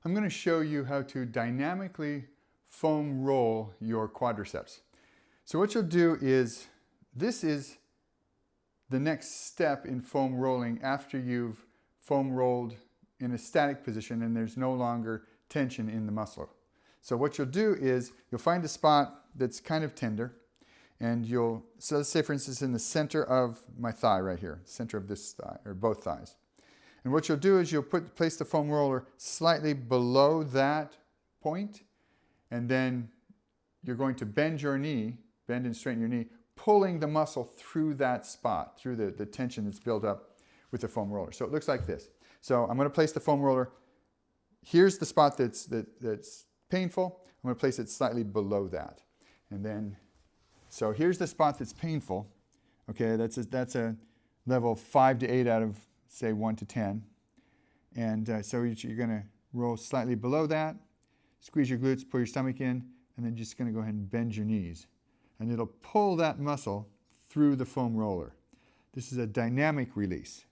I'm going to show you how to dynamically foam roll your quadriceps. So what you'll do is, this is the next step in foam rolling after you've foam rolled in a static position and there's no longer tension in the muscle. So what you'll do is you'll find a spot that's kind of tender, and so let's say for instance in the center of my thigh right here, center of this thigh, or both thighs. And what you'll do is you'll place the foam roller slightly below that point, and then you're going to bend your knee, bend and straighten your knee, pulling the muscle through that spot, through the tension that's built up with the foam roller. So it looks like this. So I'm going to place the foam roller. Here's the spot that's painful. I'm going to place it slightly below that. And then, so here's the spot that's painful. Okay, that's a level 5 to 8 out of, say, 1 to 10. And so you're going to roll slightly below that, squeeze your glutes, pull your stomach in, and then just going to go ahead and bend your knees. And it'll pull that muscle through the foam roller. This is a dynamic release.